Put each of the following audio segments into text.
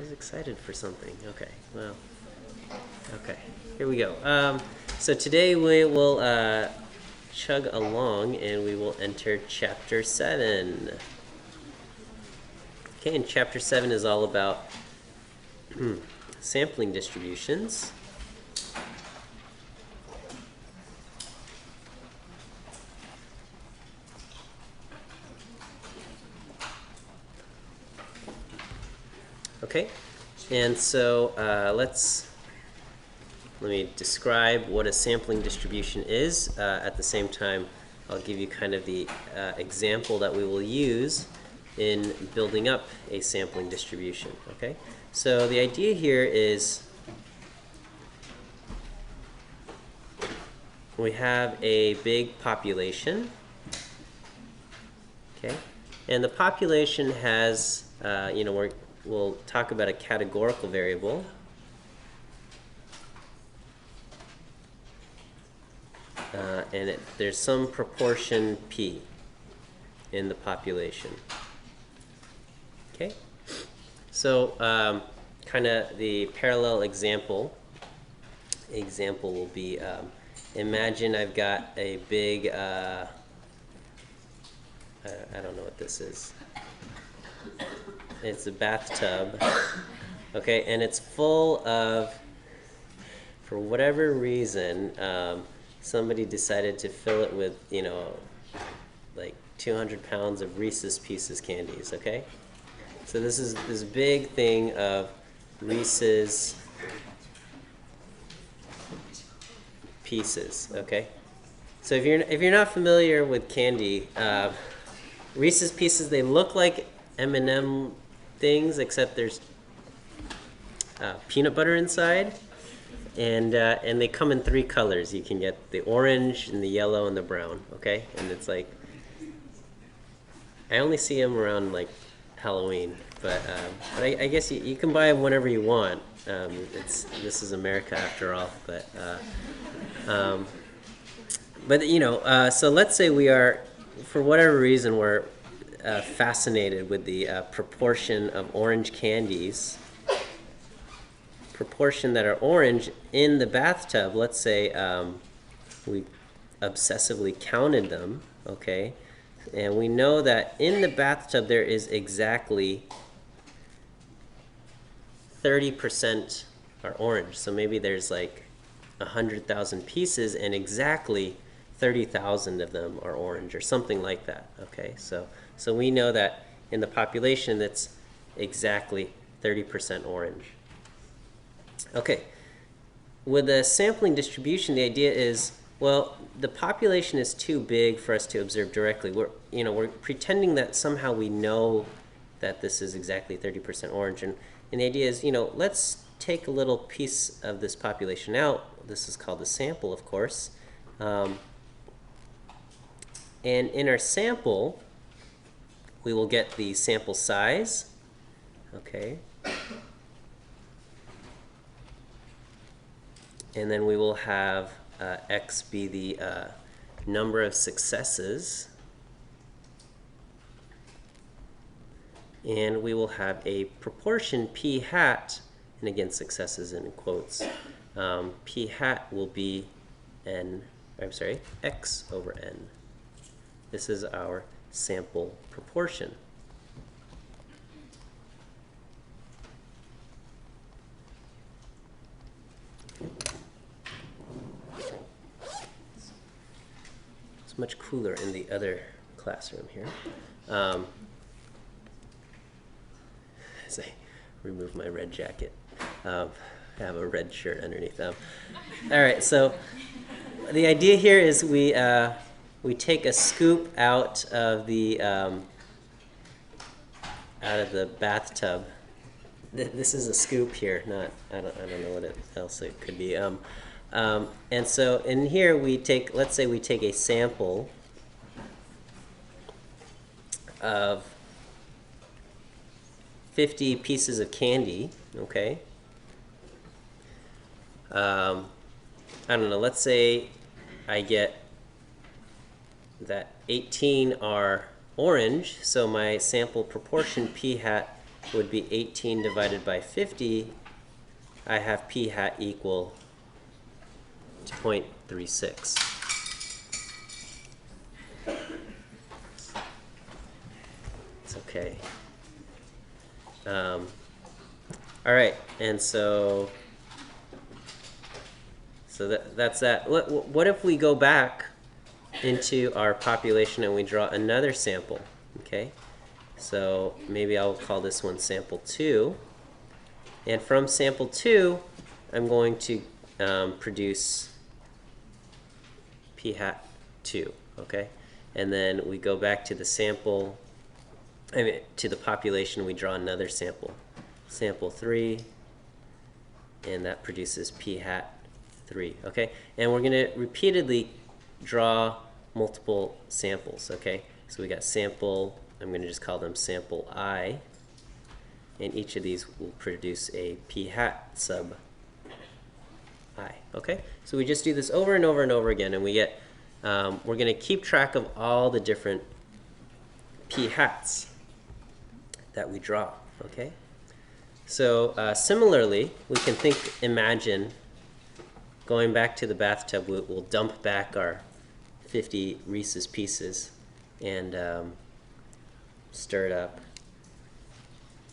Everybody's excited for something. Okay, well, okay, here we go. So today we will chug along and we will enter Chapter 7. Okay, and Chapter 7 is all about sampling distributions. Okay, and so let me describe what a sampling distribution is. At the same time, I'll give you kind of the example that we will use in building up a sampling distribution. Okay, so the idea here is we have a big population. Okay, and the population has, we'll talk about a categorical variable. And there's some proportion p in the population. Okay, so kind of the parallel example will be, imagine I've got a big, I don't know what this is. It's a bathtub, okay, and it's full of, for whatever reason, somebody decided to fill it with, like 200 pounds of Reese's Pieces candies, okay? So this is this big thing of Reese's Pieces, okay? So if you're not familiar with candy, Reese's Pieces, they look like M&M things, except there's peanut butter inside. And they come in 3 colors. You can get the orange and the yellow and the brown, okay? And it's like, I only see them around like Halloween, but I guess you can buy them whenever you want. This is America after all, so let's say we are, for whatever reason, we're fascinated with the proportion of orange candies. Proportion that are orange in the bathtub. Let's say we obsessively counted them, okay, and we know that in the bathtub there is exactly 30% are orange. So maybe there's like 100,000 pieces and exactly 30,000 of them are orange or something like that, okay? So we know that in the population that's exactly 30% orange. Okay, with a sampling distribution, the idea is, well, the population is too big for us to observe directly. We're pretending that somehow we know that this is exactly 30% orange, and the idea is, let's take a little piece of this population out. This is called the sample, of course, and in our sample, we will get the sample size, okay. And then we will have x be the number of successes. And we will have a proportion p hat, and again successes in quotes. P hat will be x over n. This is our sample proportion. Much cooler in the other classroom here. As I remove my red jacket, I have a red shirt underneath. All right, so the idea here is we take a scoop out of the bathtub. This is a scoop here, not I don't know what else it could be. And so in here let's say we take a sample of 50 pieces of candy, okay? I don't know, let's say I get that 18 are orange, so my sample proportion p hat would be 18 divided by 50, I have p hat equal to 0.36. It's okay. All right, and so that's that. What if we go back into our population and we draw another sample? Okay, so maybe I'll call this one sample 2. And from sample 2, I'm going to produce p hat 2. Okay, and then we go back to the sample. To the population, we draw another sample, sample 3, and that produces p hat 3. Okay, and we're going to repeatedly draw multiple samples. Okay, so we got sample, I'm going to just call them sample I, and each of these will produce a p hat sub I. Okay, so we just do this over and over and over again, and we get, we're going to keep track of all the different p hats that we draw. Okay, so similarly, we can imagine going back to the bathtub. We'll dump back our 50 Reese's Pieces and stir it up,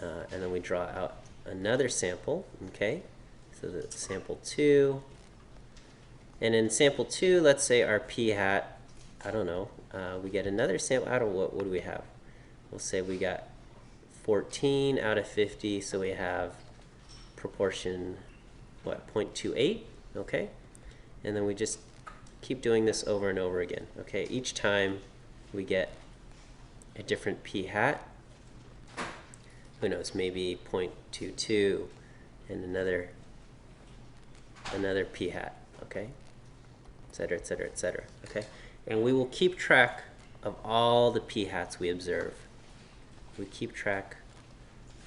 and then we draw out another sample. Okay, so the sample 2, and in sample 2, let's say our p hat, I don't know, we get another sample. I don't know, what do we have? We'll say we got 14 out of 50, so we have proportion, what, 0.28, okay? And then we just keep doing this over and over again, okay? Each time we get a different p hat. Who knows, maybe 0.22 and another p hat, okay? Et cetera, et cetera, et cetera, okay? And we will keep track of all the p hats we observe. We keep track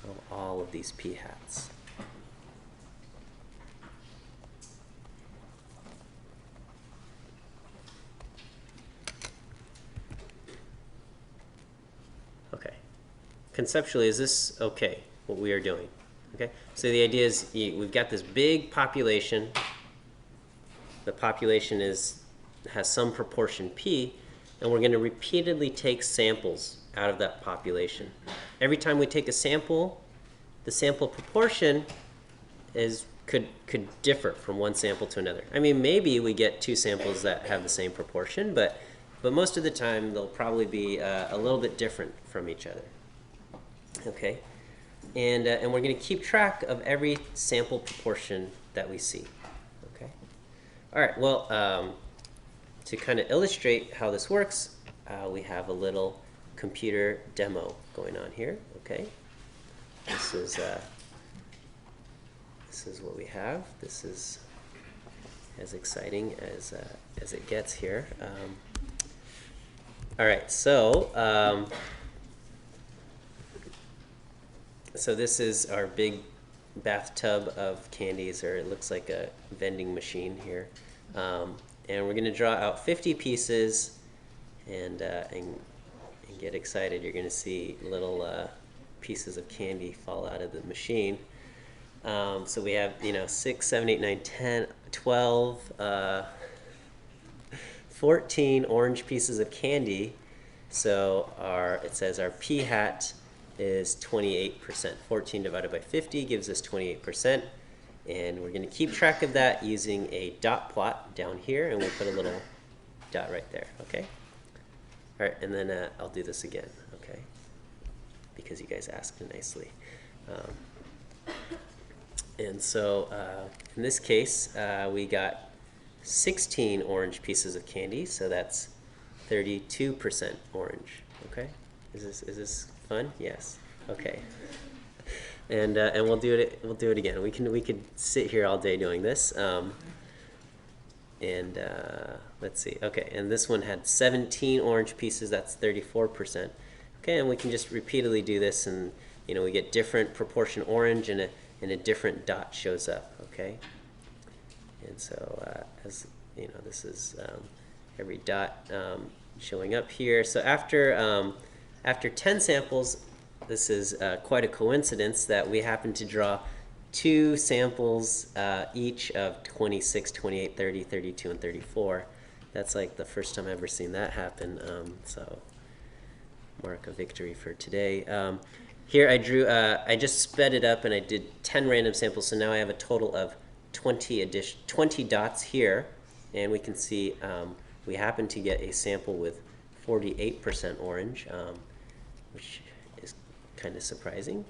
of all of these p hats. Okay. Conceptually, is this okay, what we are doing? Okay. So the idea is we've got this big population. The population has some proportion p, and we're going to repeatedly take samples out of that population. Every time we take a sample, the sample proportion could differ from one sample to another. I mean, maybe we get 2 samples that have the same proportion, but most of the time they'll probably be a little bit different from each other. Okay, and we're going to keep track of every sample proportion that we see. Okay, all right. Well, to kind of illustrate how this works, we have a little computer demo going on here. Okay, this is what we have. This is as exciting as it gets here. All right, so so this is our big bathtub of candies, or it looks like a vending machine here, and we're going to draw out 50 pieces, and get excited. You're going to see little pieces of candy fall out of the machine. So we have, 6, 7, 8, 9, 10, 12, 14 orange pieces of candy. So it says our p hat is 28%. 14 divided by 50 gives us 28%. And we're going to keep track of that using a dot plot down here, and we'll put a little dot right there, okay? All right, and then I'll do this again, okay? Because you guys asked nicely. And so in this case, we got 16 orange pieces of candy, so that's 32% orange, okay? Is this fun? Yes. Okay. And we'll do it again. We could sit here all day doing this. Let's see. Okay, and this one had 17 orange pieces. That's 34%. Okay, and we can just repeatedly do this, and we get different proportion orange, and a different dot shows up. Okay, and so as this is every dot showing up here. So after 10 samples, this is quite a coincidence that we happen to draw two samples each of 26, 28, 30, 32, and 34. That's like the first time I've ever seen that happen. So mark a victory for today. Here I drew, I just sped it up and I did 10 random samples, so now I have a total of 20 dots here, and we can see we happen to get a sample with 48% orange, which is kind of surprising.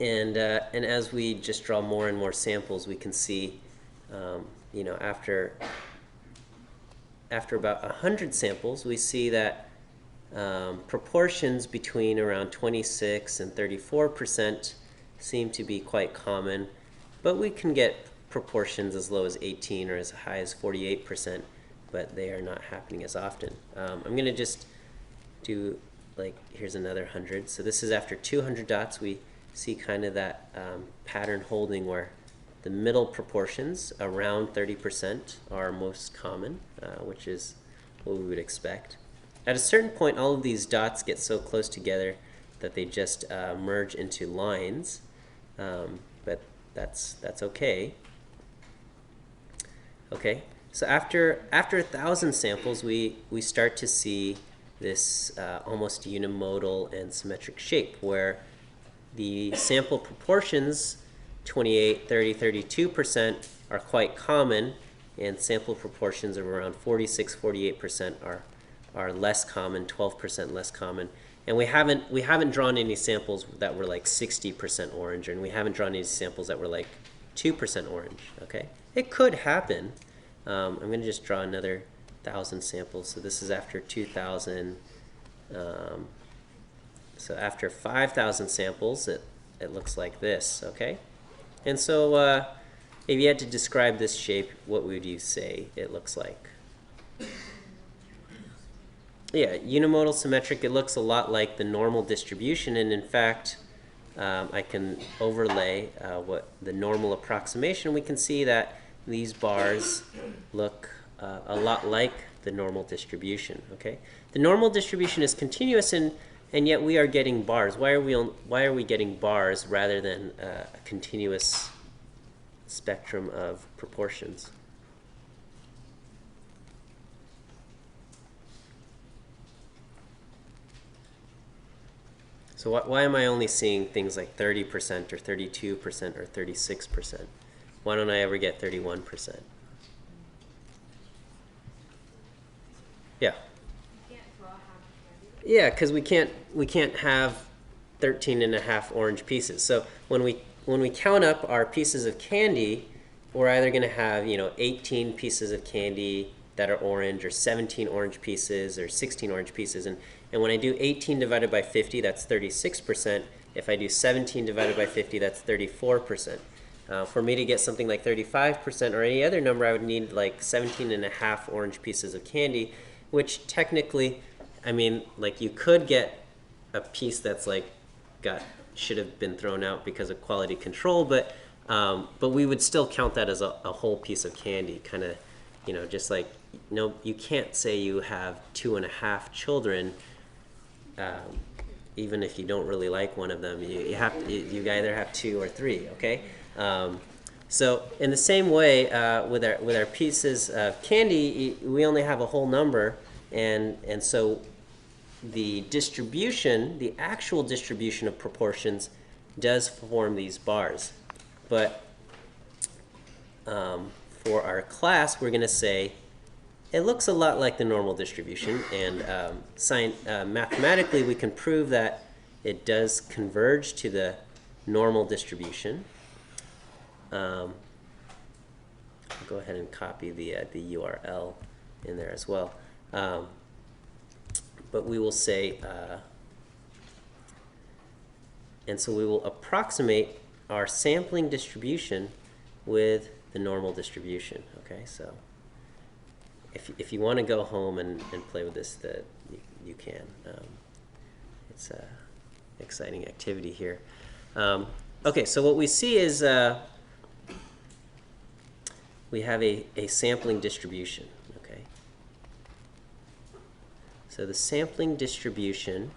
And as we just draw more and more samples, we can see, you know, after about 100 samples, we see that proportions between around 26 and 34% seem to be quite common, but we can get proportions as low as 18 or as high as 48%, but they are not happening as often. I'm going to just do, like, here's another 100. So this is after 200 dots. We see kind of that pattern holding where the middle proportions, around 30%, are most common, which is what we would expect. At a certain point, all of these dots get so close together that they just merge into lines, but that's okay. Okay, so after 1,000 samples, we start to see this almost unimodal and symmetric shape where the sample proportions, 28, 30, 32%, are quite common, and sample proportions of around 46, 48% are less common, 12% less common. And we haven't drawn any samples that were like 60% orange, and we haven't drawn any samples that were like 2% orange. Okay, it could happen. I'm going to just draw another 1,000 samples. So this is after 2,000. So after 5,000 samples, it looks like this. Okay, and so if you had to describe this shape, what would you say it looks like? Yeah, unimodal symmetric. It looks a lot like the normal distribution, and in fact, I can overlay what the normal approximation. We can see that these bars look a lot like the normal distribution. Okay, the normal distribution is continuous, and yet we are getting bars. Why are we getting bars rather than a continuous spectrum of proportions? So why am I only seeing things like 30% or 32% or 36%? Why don't I ever get 31%? Yeah. Yeah, because we can't have 13 and a half orange pieces. So when we count up our pieces of candy, we're either going to have 18 pieces of candy that are orange, or 17 orange pieces, or 16 orange pieces. And when I do 18 divided by 50, that's 36%. If I do 17 divided by 50, that's 34%. For me to get something like 35% or any other number, I would need like 17 and a half orange pieces of candy, which technically, I mean, like, you could get a piece that's like should have been thrown out because of quality control, but we would still count that as a whole piece of candy, kind of, just like, no, you can't say you have 2.5 children, even if you don't really like one of them. You either have 2 or 3. Okay. So in the same way, with our pieces of candy, we only have a whole number, and so the distribution, the actual distribution of proportions, does form these bars. But for our class, we're going to say it looks a lot like the normal distribution, and mathematically we can prove that it does converge to the normal distribution. I'll go ahead and copy the URL in there as well. But we will say, and so we will approximate our sampling distribution with the normal distribution. Okay, so if you want to go home and play with this, you can. It's an exciting activity here. Okay, so what we see is we have a sampling distribution. Okay, So the sampling distribution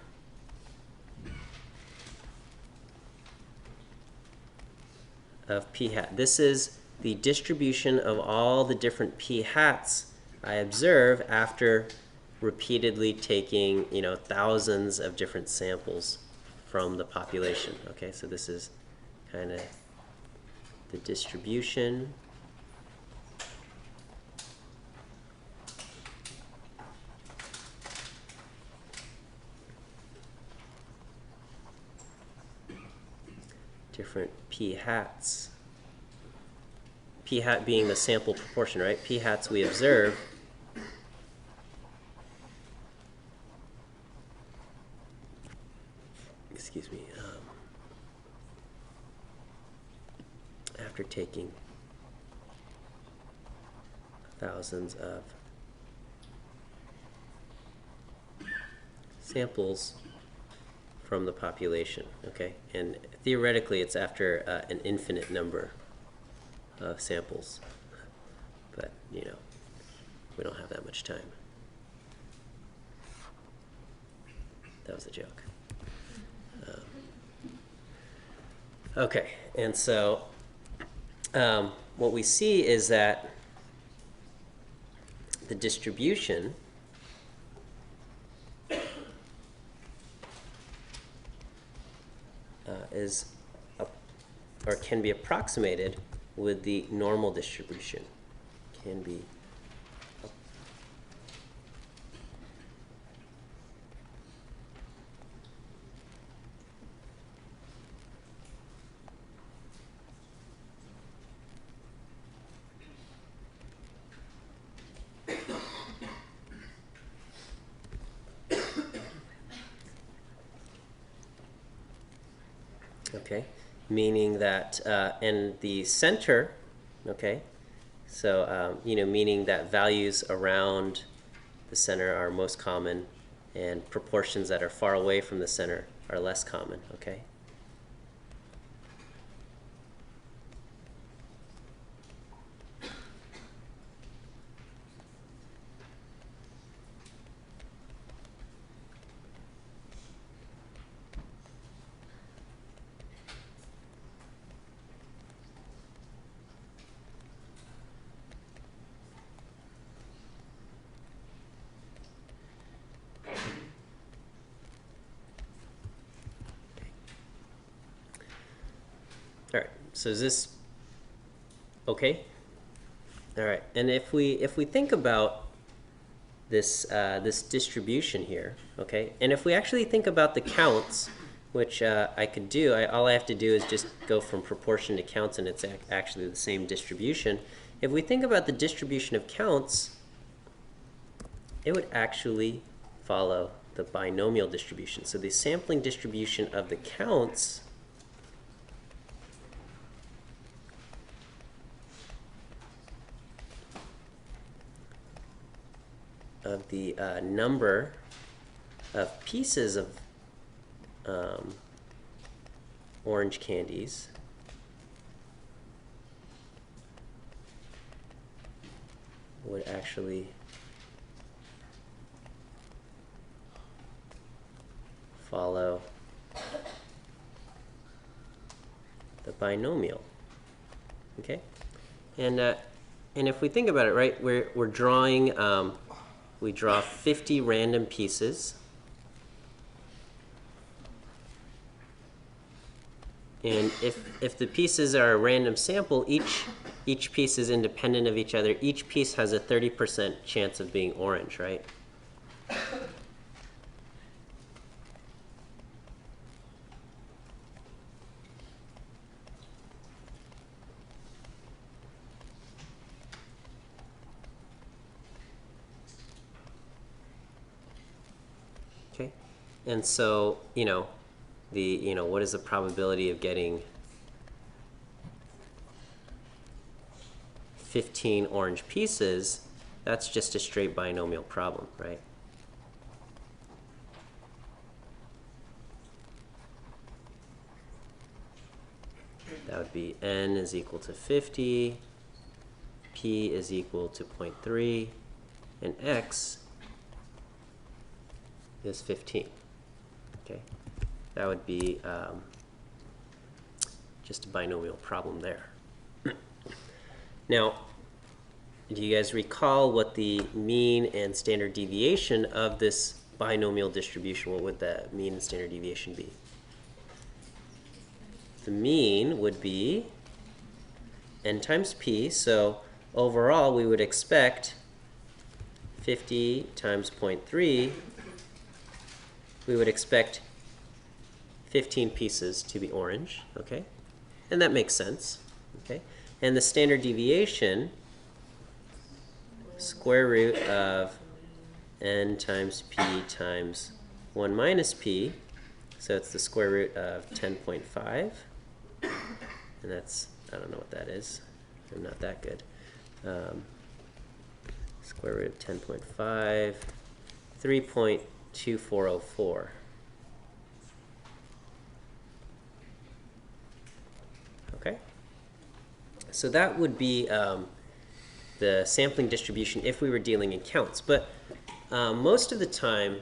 of p hat. This is the distribution of all the different p hats I observe after repeatedly taking, thousands of different samples from the population. Okay, so this is kind of the distribution different p hats. P hat being the sample proportion, right? P hats we observe excuse me, after taking thousands of samples from the population, okay? And theoretically, it's after an infinite number of samples, but, we don't have that much time. That was a joke. Okay, and so what we see is that the distribution can be approximated with the normal distribution. Can be okay, meaning that, and the center, okay, so, meaning that values around the center are most common and proportions that are far away from the center are less common, okay? All right, so is this okay? All right, and if we think about this this distribution here, okay, and if we actually think about the counts, which I could do, all I have to do is just go from proportion to counts, and it's actually the same distribution. If we think about the distribution of counts, it would actually follow the binomial distribution. So the sampling distribution of the counts of the number of pieces of orange candies would actually follow the binomial, okay? And if we think about it, right, we're drawing, we draw 50 random pieces, and if the pieces are a random sample, each piece is independent of each other. Each piece has a 30% chance of being orange, right? Okay, and so, what is the probability of getting 15 orange pieces? That's just a straight binomial problem, right? That would be n is equal to 50, p is equal to 0.3, and x is 15. Okay, that would be just a binomial problem there. Now, do you guys recall what the mean and standard deviation of this binomial distribution, what would the mean and standard deviation be? The mean would be n times p, so overall we would expect 50 times 0.3, we would expect 15 pieces to be orange, okay? And that makes sense, okay? And the standard deviation, square root of n times p times 1 minus p, so it's the square root of 10.5, and that's, I don't know what that is. I'm not that good. Square root of 10.5, 3.2404. Okay? So that would be the sampling distribution if we were dealing in counts. But most of the time,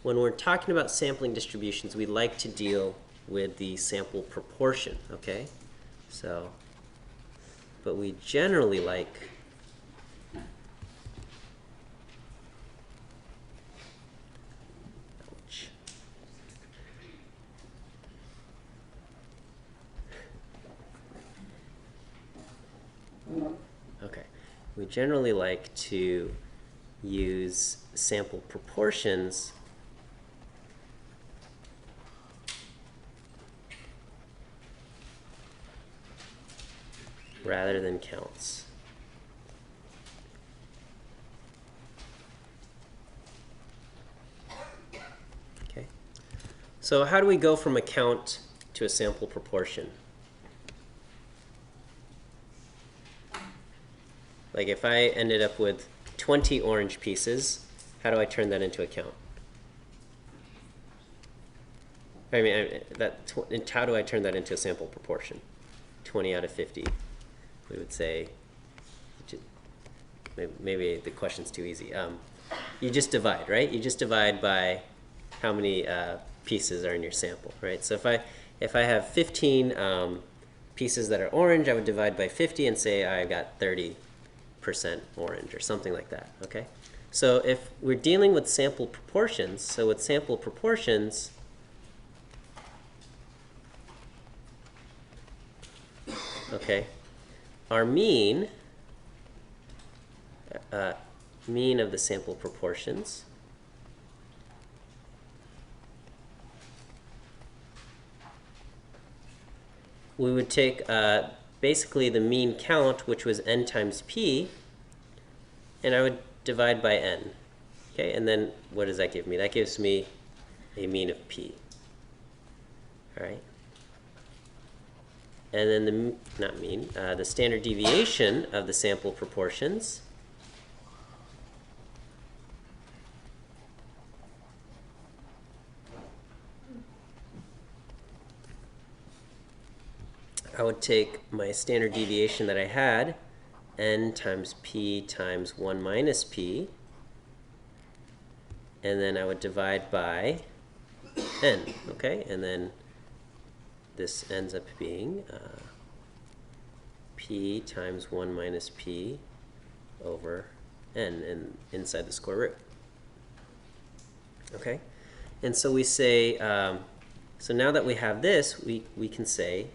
when we're talking about sampling distributions, we like to deal with the sample proportion, okay? So, but we generally like we generally like to use sample proportions rather than counts. Okay. So how do we go from a count to a sample proportion? Like if I ended up with 20 orange pieces, how do I turn that into a count? I mean, how do I turn that into a sample proportion? 20 out of 50. We would say, maybe the question's too easy. You just divide, right? You just divide by how many pieces are in your sample, right? So if I have 15 pieces that are orange, I would divide by 50 and say I've got 30% orange or something like that, okay? So if we're dealing with sample proportions, so with sample proportions, okay, our mean of the sample proportions we would take basically the mean count, which was n times p, and I would divide by n. Okay, and then what does that give me? That gives me a mean of p. All right. And then the standard deviation of the sample proportions I would take my standard deviation that I had, n times p times 1 minus p, and then I would divide by n, okay? And then this ends up being p times 1 minus p over n, and inside the square root. Okay? And so we say, so now that we have this, we can say,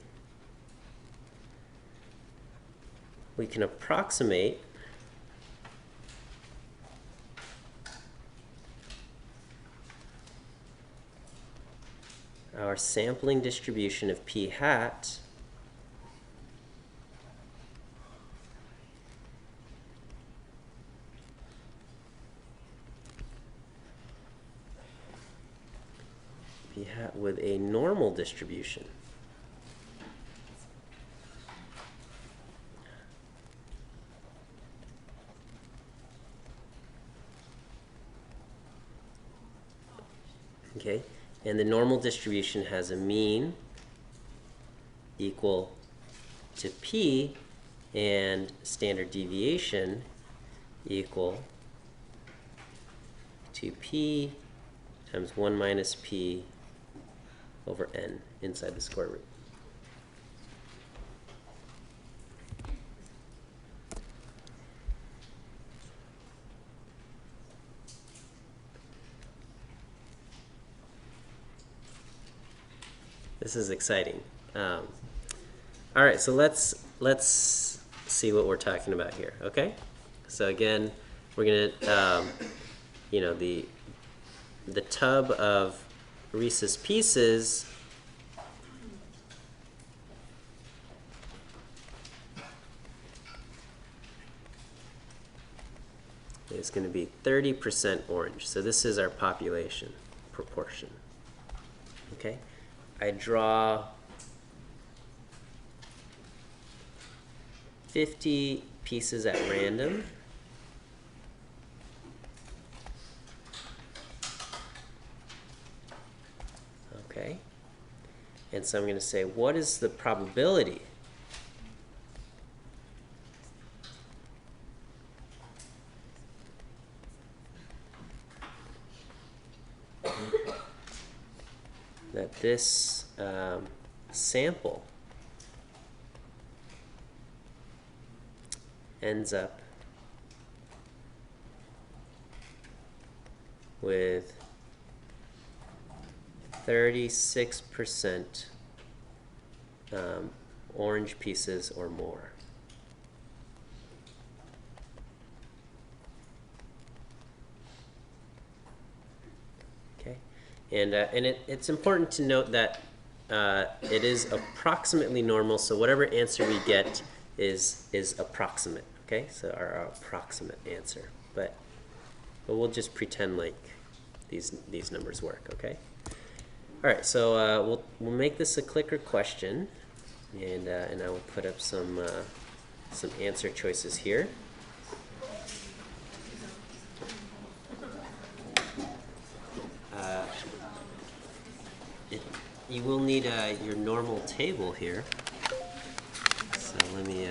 we can approximate our sampling distribution of p hat with a normal distribution. Okay, and the normal distribution has a mean equal to p and standard deviation equal to p times 1 minus p over n inside the square root. This is exciting. All right, so let's see what we're talking about here. Okay, so again, we're gonna you know, the tub of Reese's Pieces is going to be 30% orange. So this is our population proportion. Okay, I draw 50 pieces at random. Okay, and so I'm going to say, what is the probability that this sample ends up with 36% orange pieces or more. Okay, and it's important to note that it is approximately normal. So whatever answer we get is approximate. Okay, so our approximate answer, but we'll just pretend like these numbers work. Okay. All right, so we'll make this a clicker question, and I will put up some answer choices here. You will need your normal table here. So let me.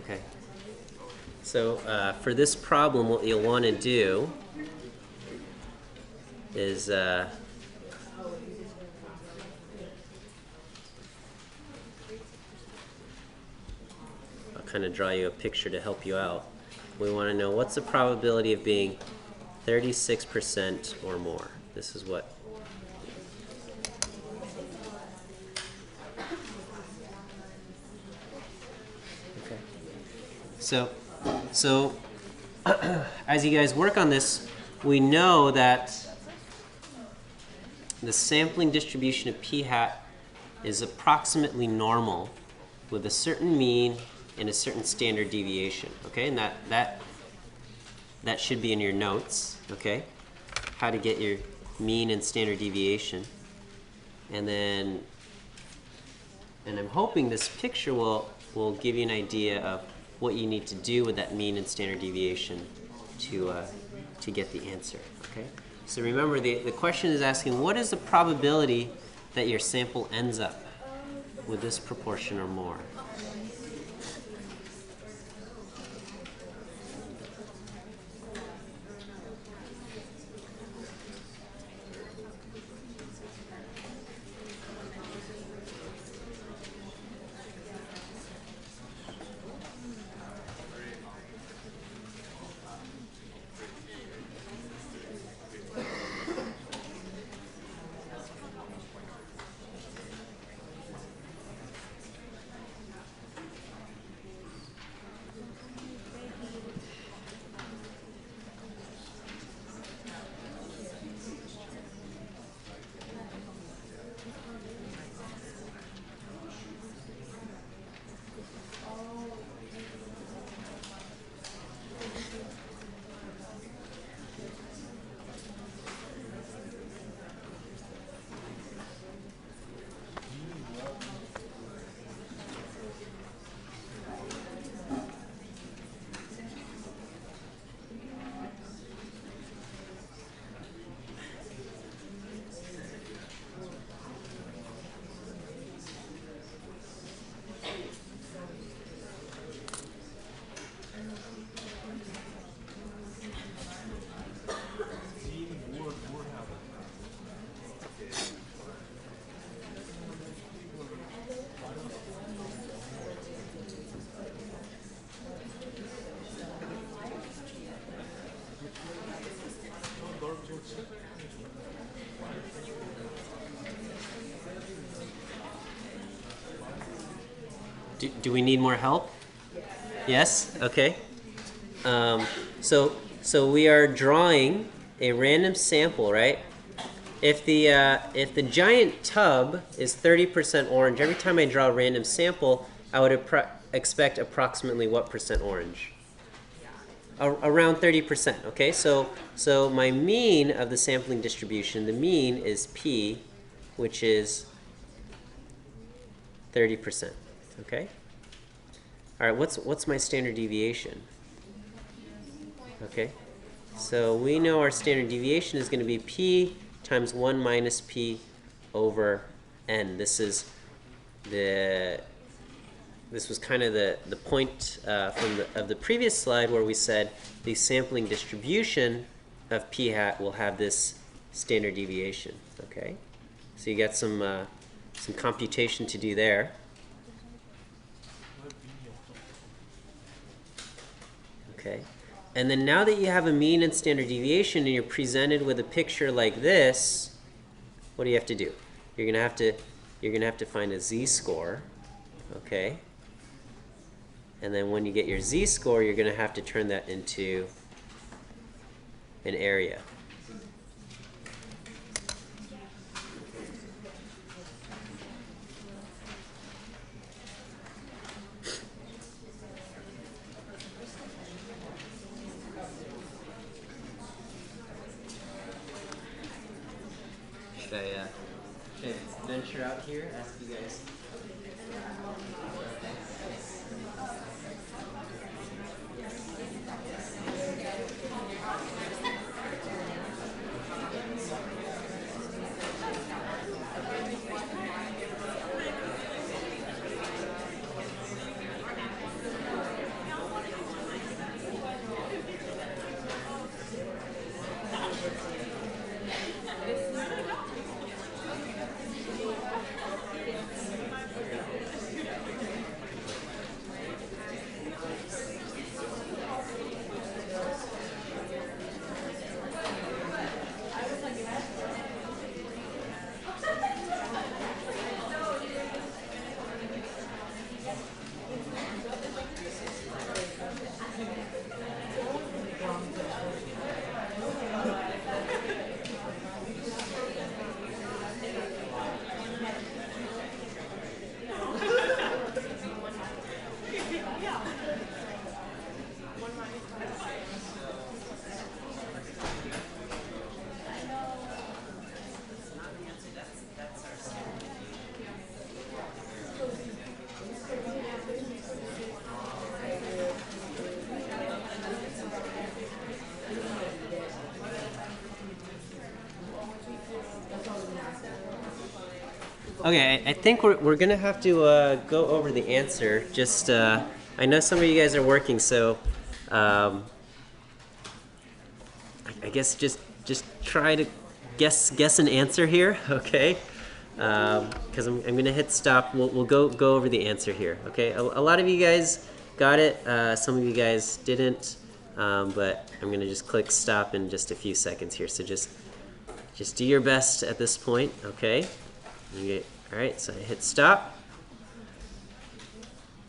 Okay. So for this problem, what you'll want to do is I'll kind of draw you a picture to help you out. We want to know what's the probability of being 36% or more. This is what. Okay. So as you guys work on this, we know that the sampling distribution of p hat is approximately normal with a certain mean and a certain standard deviation. Okay, and that should be in your notes. Okay, how to get your mean and standard deviation, and I'm hoping this picture will give you an idea of what you need to do with that mean and standard deviation to get the answer. Okay, so remember the question is asking what is the probability that your sample ends up with this proportion or more. Do we need more help? Yes? Okay. So we are drawing a random sample, right? If the giant tub is 30% orange, every time I draw a random sample, I would expect approximately what percent orange? Around 30%. Okay, so my mean of the sampling distribution, the mean is P, which is 30%. Okay. All right. What's my standard deviation? Okay. So we know our standard deviation is going to be P times 1 minus P over N. This was kind of the point of the previous slide where we said the sampling distribution of P hat will have this standard deviation. Okay. So you got some computation to do there. Okay. And then now that you have a mean and standard deviation and you're presented with a picture like this, what do you have to do? You're gonna have to find a z-score, okay? And then when you get your z-score, you're gonna have to turn that into an area. Should I venture out here, ask you guys? Okay, I think we're gonna have to go over the answer. Just I know some of you guys are working, so I guess just try to guess an answer here, okay? Because I'm gonna hit stop. We'll go over the answer here, okay? A lot of you guys got it. Some of you guys didn't, but I'm gonna just click stop in just a few seconds here. So just do your best at this point, okay? Okay. All right. So I hit stop.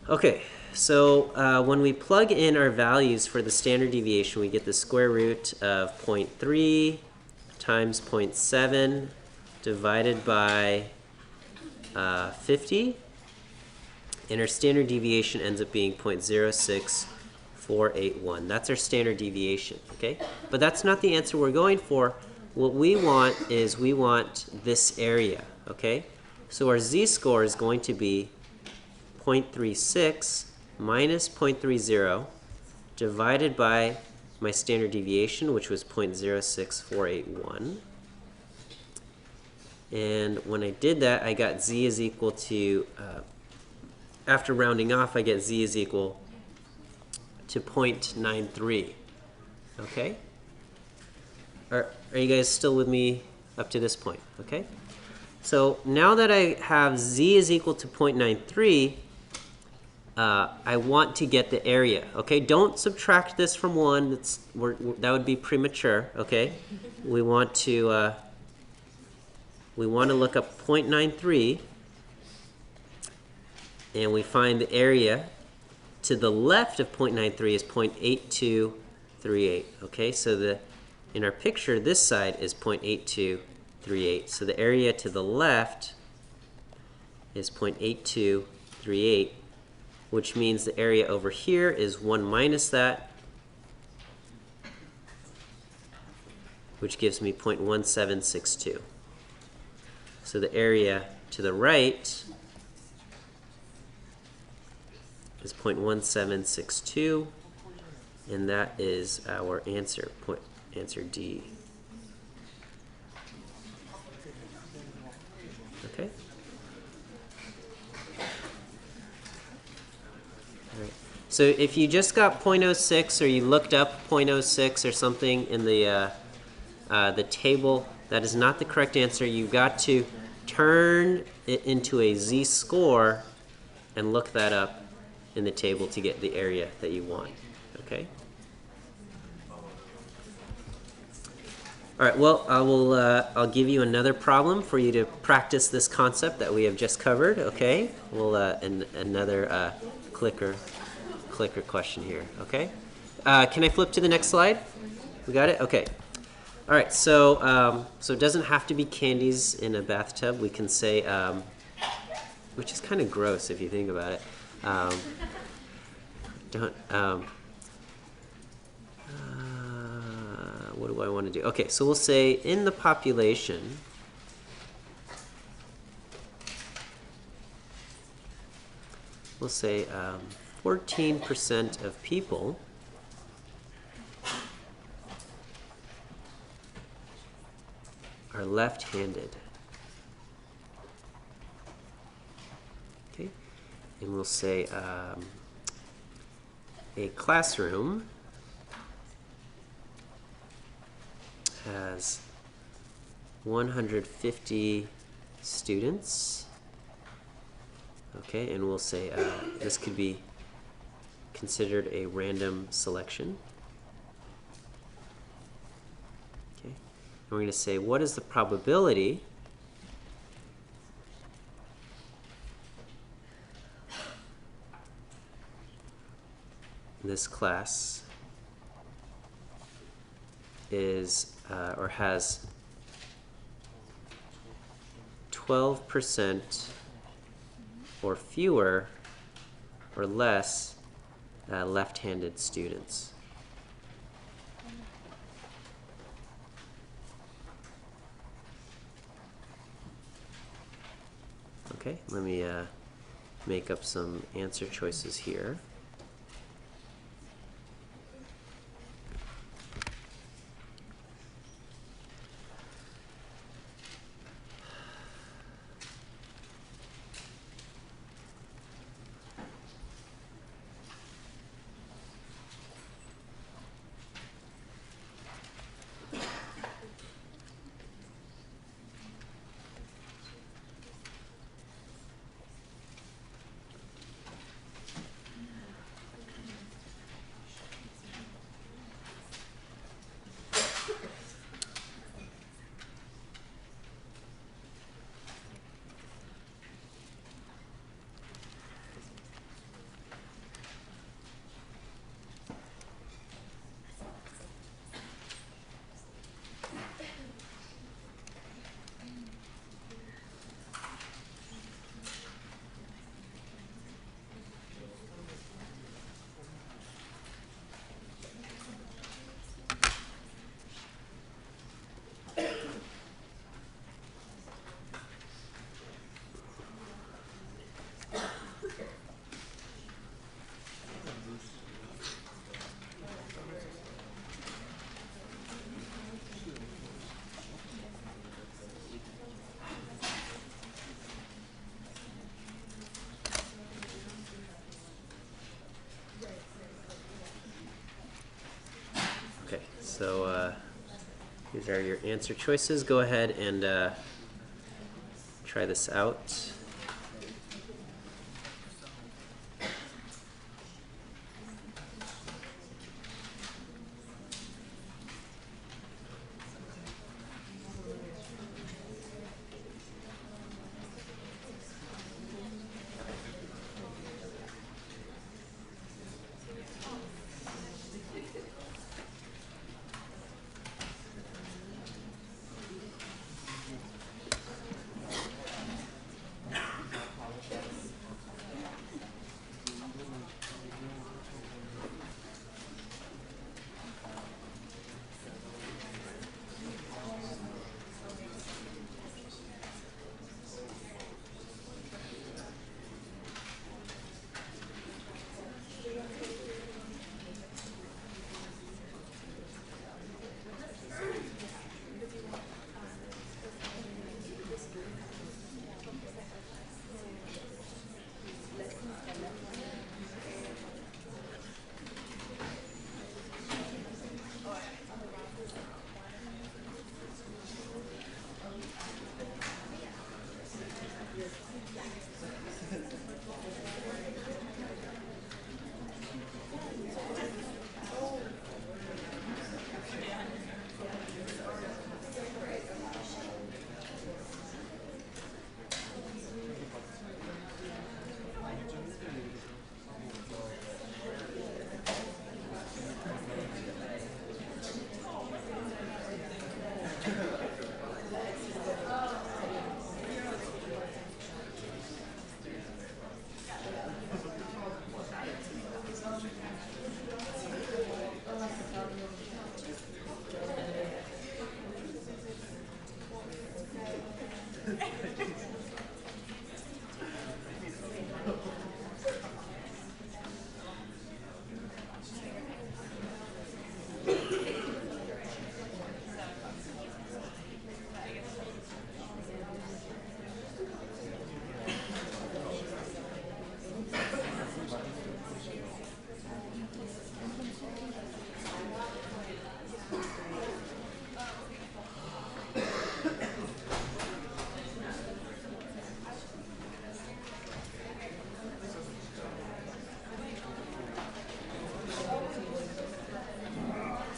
Okay. So when we plug in our values for the standard deviation, we get the square root of 0.3 times 0.7 divided by 50. And our standard deviation ends up being 0.06481. That's our standard deviation, okay? But that's not the answer we're going for. What we want is we want this area, okay? So our z-score is going to be 0.36 minus 0.30 divided by my standard deviation, which was 0.06481. And when I did that, I got z is equal to, after rounding off, I get z is equal to 0.93. Okay? Are you guys still with me up to this point? Okay? So now that I have z is equal to 0.93, I want to get the area. Okay? Don't subtract this from 1. That would be premature. Okay? We want to look up 0.93, and we find the area to the left of 0.93 is 0.8238. Okay, so in our picture, this side is 0.8238. So the area to the left is 0.8238, which means the area over here is 1 minus that, which gives me 0.1762. So the area to the right is 0.1762, and that is our answer, answer D. Okay? All right. So if you just got 0.06 or you looked up 0.06 or something in the table, that is not the correct answer. You've got to turn it into a z-score and look that up in the table to get the area that you want. Okay? All right, well, I'll give you another problem for you to practice this concept that we have just covered, okay? Another clicker question here, okay? Can I flip to the next slide? We got it? Okay. All right, so it doesn't have to be candies in a bathtub. We can say, which is kind of gross if you think about it. What do I want to do? Okay, so we'll say in the population, we'll say 14% of people are left-handed. Okay, and we'll say a classroom has 150 students. Okay, and we'll say this could be considered a random selection. Okay, and we're going to say what is the probability this class is or has 12% or fewer or less left-handed students. Okay, let me make up some answer choices here. So these are your answer choices. Go ahead and try this out.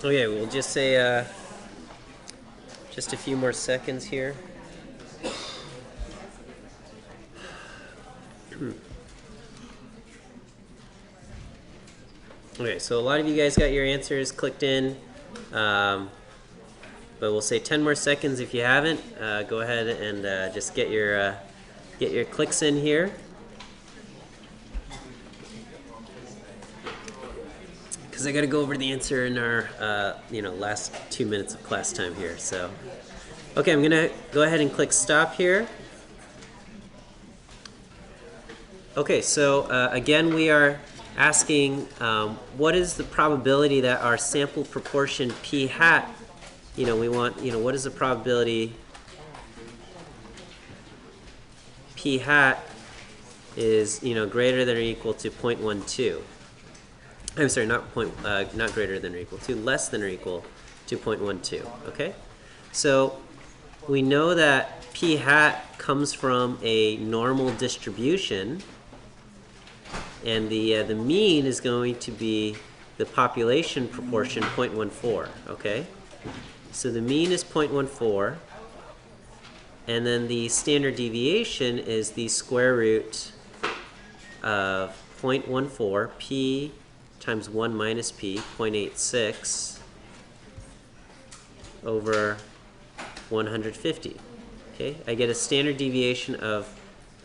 Okay, we'll just say just a few more seconds here. Okay, so a lot of you guys got your answers clicked in, but we'll say 10 more seconds if you haven't. Go ahead and just get your clicks in here. Because I got to go over the answer in our last 2 minutes of class time here. So, okay, I'm gonna go ahead and click stop here. Okay, so again, we are asking what is the probability that our sample proportion p hat, we want, what is the probability p hat is, greater than or equal to 0.12. I'm sorry, not greater than or equal to, less than or equal to 0.12, okay? So we know that p hat comes from a normal distribution, and the mean is going to be the population proportion, 0.14, okay? So the mean is 0.14, and then the standard deviation is the square root of 0.14, p times 1 minus p, 0.86, over 150. Okay, I get a standard deviation of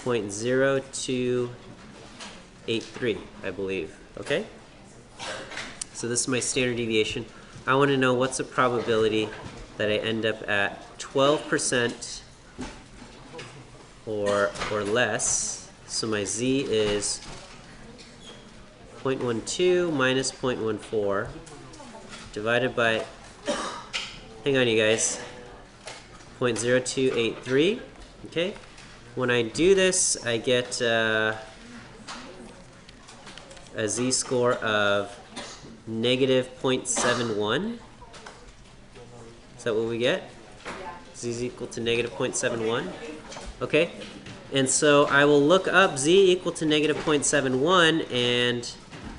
0.0283, I believe. Okay, so this is my standard deviation. I want to know what's the probability that I end up at 12% or less. So my z is 0.12 minus 0.14 divided by, hang on you guys, 0.0283, okay? When I do this, I get a z-score of negative 0.71, Is that what we get? Z is equal to negative 0.71. Okay, and so I will look up Z equal to negative 0.71, and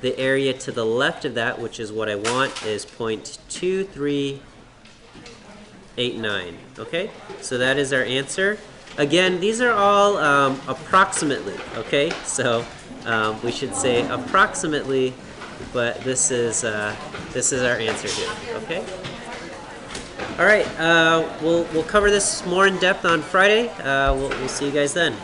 the area to the left of that, which is what I want, is 0.2389. Okay, so that is our answer. Again, these are all approximately, okay? So we should say approximately, but this is our answer here, okay? All right, we'll cover this more in depth on Friday. We'll see you guys then.